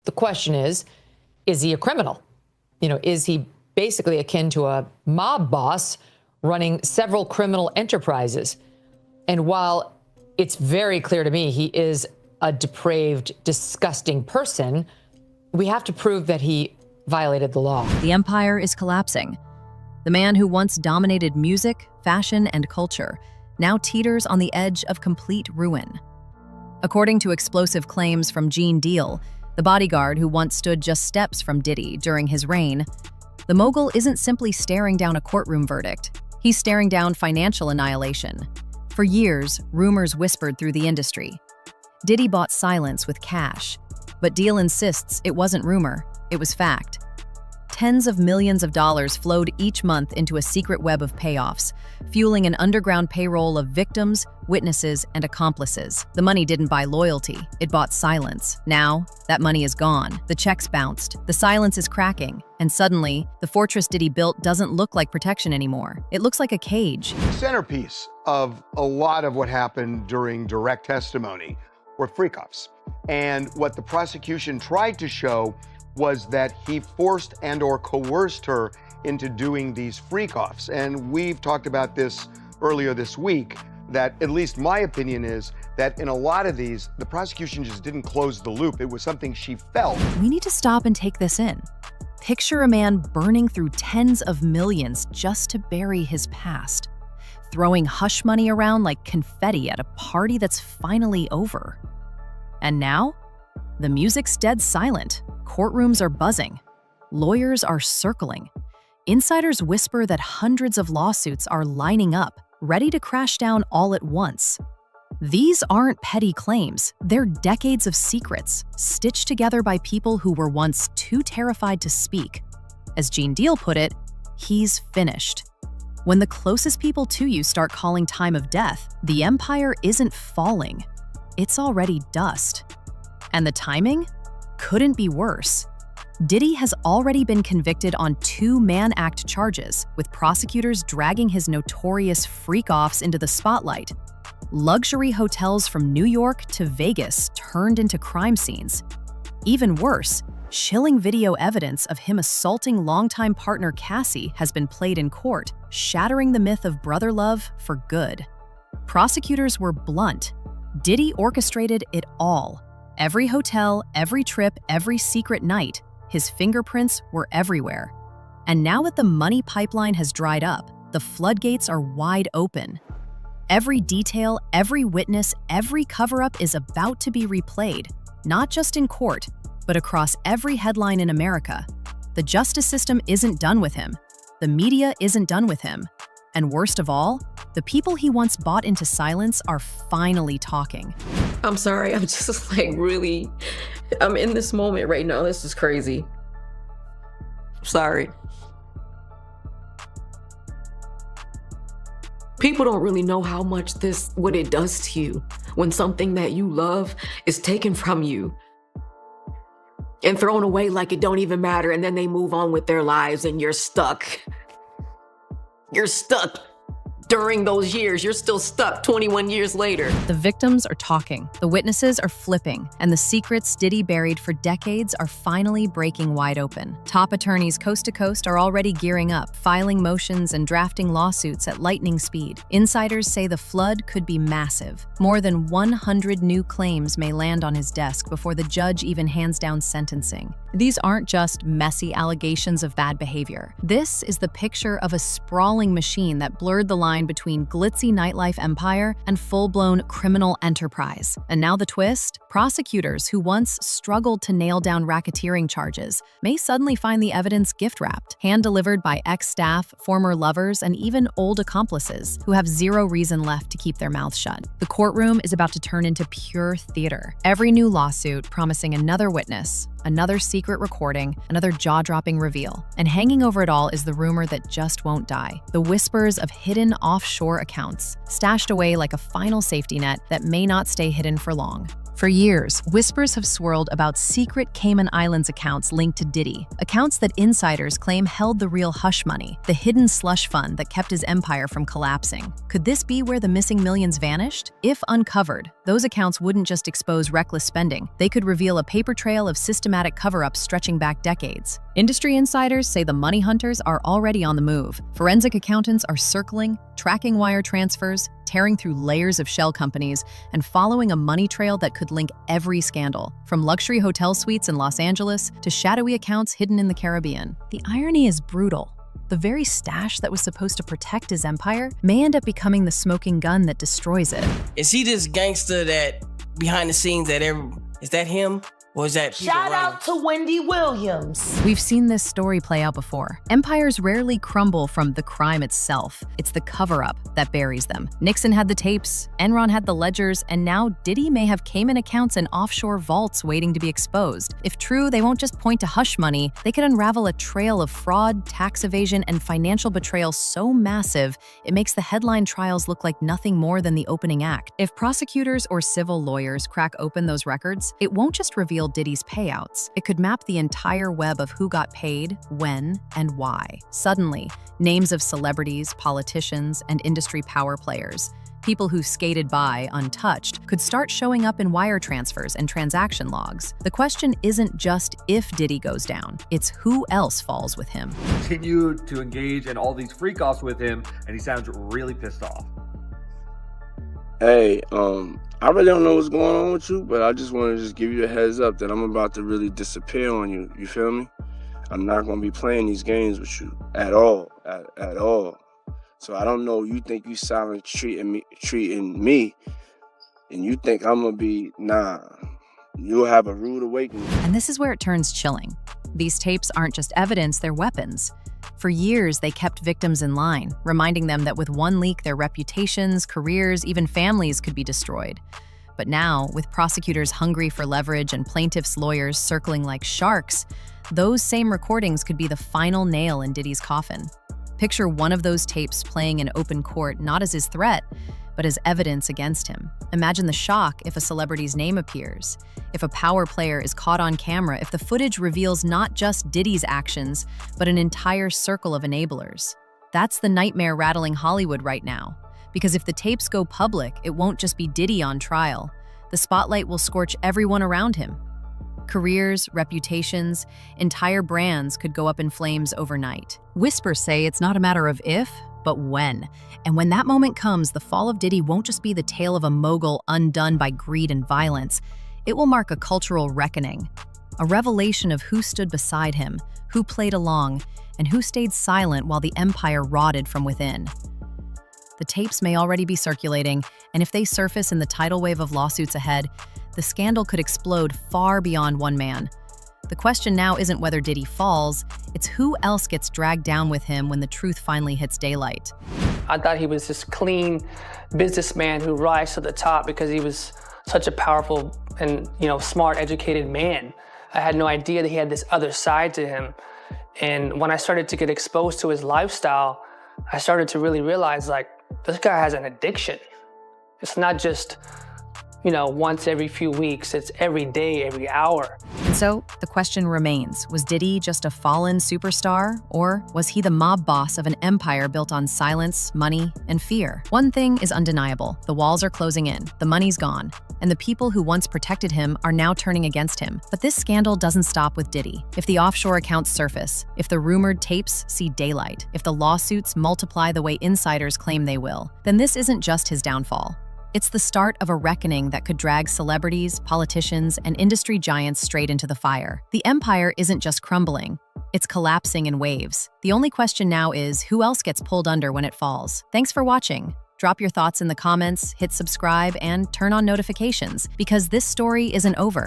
The question is he a criminal? Is he basically akin to a mob boss running several criminal enterprises? And while it's very clear to me he is a depraved, disgusting person, we have to prove that he violated the law. The empire is collapsing. The man who once dominated music, fashion, and culture now teeters on the edge of complete ruin. According to explosive claims from Gene Diddy, the bodyguard who once stood just steps from Diddy during his reign, the mogul isn't simply staring down a courtroom verdict. He's staring down financial annihilation. For years, rumors whispered through the industry. Diddy bought silence with cash, but Diddy insists it wasn't rumor, it was fact. Tens of millions of dollars flowed each month into a secret web of payoffs, fueling an underground payroll of victims, witnesses, and accomplices. The money didn't buy loyalty, it bought silence. Now, that money is gone. The checks bounced, the silence is cracking, and suddenly, the fortress Diddy built doesn't look like protection anymore. It looks like a cage. The centerpiece of a lot of what happened during direct testimony were freak-offs. And what the prosecution tried to show was that he forced and/or coerced her into doing these freak-offs. And we've talked about this earlier this week, that at least my opinion is that in a lot of these, the prosecution just didn't close the loop. It was something she felt. We need to stop and take this in. Picture a man burning through tens of millions just to bury his past, throwing hush money around like confetti at a party that's finally over. And now, the music's dead silent. Courtrooms are buzzing. Lawyers are circling. Insiders whisper that hundreds of lawsuits are lining up, ready to crash down all at once. These aren't petty claims. They're decades of secrets, stitched together by people who were once too terrified to speak. As Gene Diddy put it, he's finished. When the closest people to you start calling time of death, the empire isn't falling. It's already dust. And the timing couldn't be worse. Diddy has already been convicted on 2 Mann Act charges, with prosecutors dragging his notorious freak-offs into the spotlight. Luxury hotels from New York to Vegas turned into crime scenes. Even worse, chilling video evidence of him assaulting longtime partner Cassie has been played in court, shattering the myth of brother love for good. Prosecutors were blunt. Diddy orchestrated it all. Every hotel, every trip, every secret night, his fingerprints were everywhere. And now that the money pipeline has dried up, the floodgates are wide open. Every detail, every witness, every cover-up is about to be replayed, not just in court, but across every headline in America. The justice system isn't done with him. The media isn't done with him. And worst of all, the people he once bought into silence are finally talking. I'm sorry, I'm just I'm in this moment right now. This is crazy. Sorry. People don't really know how much what it does to you when something that you love is taken from you and thrown away like it don't even matter, and then they move on with their lives and you're stuck. You're stuck. During those years, you're still stuck 21 years later. The victims are talking, the witnesses are flipping, and the secrets Diddy buried for decades are finally breaking wide open. Top attorneys coast to coast are already gearing up, filing motions and drafting lawsuits at lightning speed. Insiders say the flood could be massive. More than 100 new claims may land on his desk before the judge even hands down sentencing. These aren't just messy allegations of bad behavior. This is the picture of a sprawling machine that blurred the line between glitzy nightlife empire and full-blown criminal enterprise. And now the twist? Prosecutors who once struggled to nail down racketeering charges may suddenly find the evidence gift-wrapped, hand-delivered by ex-staff, former lovers, and even old accomplices who have zero reason left to keep their mouths shut. The courtroom is about to turn into pure theater. Every new lawsuit promising another witness, another secret recording, another jaw-dropping reveal. And hanging over it all is the rumor that just won't die. The whispers of hidden offshore accounts, stashed away like a final safety net that may not stay hidden for long. For years, whispers have swirled about secret Cayman Islands accounts linked to Diddy, accounts that insiders claim held the real hush money, the hidden slush fund that kept his empire from collapsing. Could this be where the missing millions vanished? If uncovered, those accounts wouldn't just expose reckless spending, they could reveal a paper trail of systematic cover-ups stretching back decades. Industry insiders say the money hunters are already on the move. Forensic accountants are circling, tracking wire transfers, tearing through layers of shell companies, and following a money trail that could link every scandal, from luxury hotel suites in Los Angeles to shadowy accounts hidden in the Caribbean. The irony is brutal. The very stash that was supposed to protect his empire may end up becoming the smoking gun that destroys it. Is he this gangster that behind the scenes is that him? Or is that Shout out to Wendy Williams. We've seen this story play out before. Empires rarely crumble from the crime itself. It's the cover-up that buries them. Nixon had the tapes, Enron had the ledgers, and now Diddy may have Cayman accounts and offshore vaults waiting to be exposed. If true, they won't just point to hush money. They could unravel a trail of fraud, tax evasion, and financial betrayal so massive, it makes the headline trials look like nothing more than the opening act. If prosecutors or civil lawyers crack open those records, it won't just reveal Diddy's payouts. It could map the entire web of who got paid, when, and why. Suddenly, names of celebrities, politicians, and industry power players, people who skated by untouched, could start showing up in wire transfers and transaction logs. The question isn't just if Diddy goes down, it's who else falls with him. Continue to engage in all these freak-offs with him, and he sounds really pissed off. Hey, I really don't know what's going on with you, but I just want to just give you a heads up that I'm about to really disappear on you. You feel me? I'm not going to be playing these games with you at all, at all. So I don't know. You think you silent treating me, and you think I'm going to be, nah. You'll have a rude awakening. And this is where it turns chilling. These tapes aren't just evidence, they're weapons. For years, they kept victims in line, reminding them that with one leak, their reputations, careers, even families could be destroyed. But now, with prosecutors hungry for leverage and plaintiffs' lawyers circling like sharks, those same recordings could be the final nail in Diddy's coffin. Picture one of those tapes playing in open court, not as his threat, but as evidence against him. Imagine the shock if a celebrity's name appears, if a power player is caught on camera, if the footage reveals not just Diddy's actions, but an entire circle of enablers. That's the nightmare rattling Hollywood right now. Because if the tapes go public, it won't just be Diddy on trial. The spotlight will scorch everyone around him. Careers, reputations, entire brands could go up in flames overnight. Whispers say it's not a matter of if, but when. And when that moment comes, the fall of Diddy won't just be the tale of a mogul undone by greed and violence. It will mark a cultural reckoning, a revelation of who stood beside him, who played along, and who stayed silent while the empire rotted from within. The tapes may already be circulating, and if they surface in the tidal wave of lawsuits ahead, the scandal could explode far beyond one man. The question now isn't whether Diddy falls, it's who else gets dragged down with him when the truth finally hits daylight. I thought he was this clean businessman who rise to the top because he was such a powerful and smart, educated man. I had no idea that he had this other side to him. And when I started to get exposed to his lifestyle, I started to really realize, like, this guy has an addiction. It's not just once every few weeks, it's every day, every hour. And so the question remains, was Diddy just a fallen superstar, or was he the mob boss of an empire built on silence, money, and fear? One thing is undeniable, the walls are closing in, the money's gone, and the people who once protected him are now turning against him. But this scandal doesn't stop with Diddy. If the offshore accounts surface, if the rumored tapes see daylight, if the lawsuits multiply the way insiders claim they will, then this isn't just his downfall. It's the start of a reckoning that could drag celebrities, politicians, and industry giants straight into the fire. The empire isn't just crumbling, it's collapsing in waves. The only question now is, who else gets pulled under when it falls? Thanks for watching. Drop your thoughts in the comments, hit subscribe, and turn on notifications, because this story isn't over.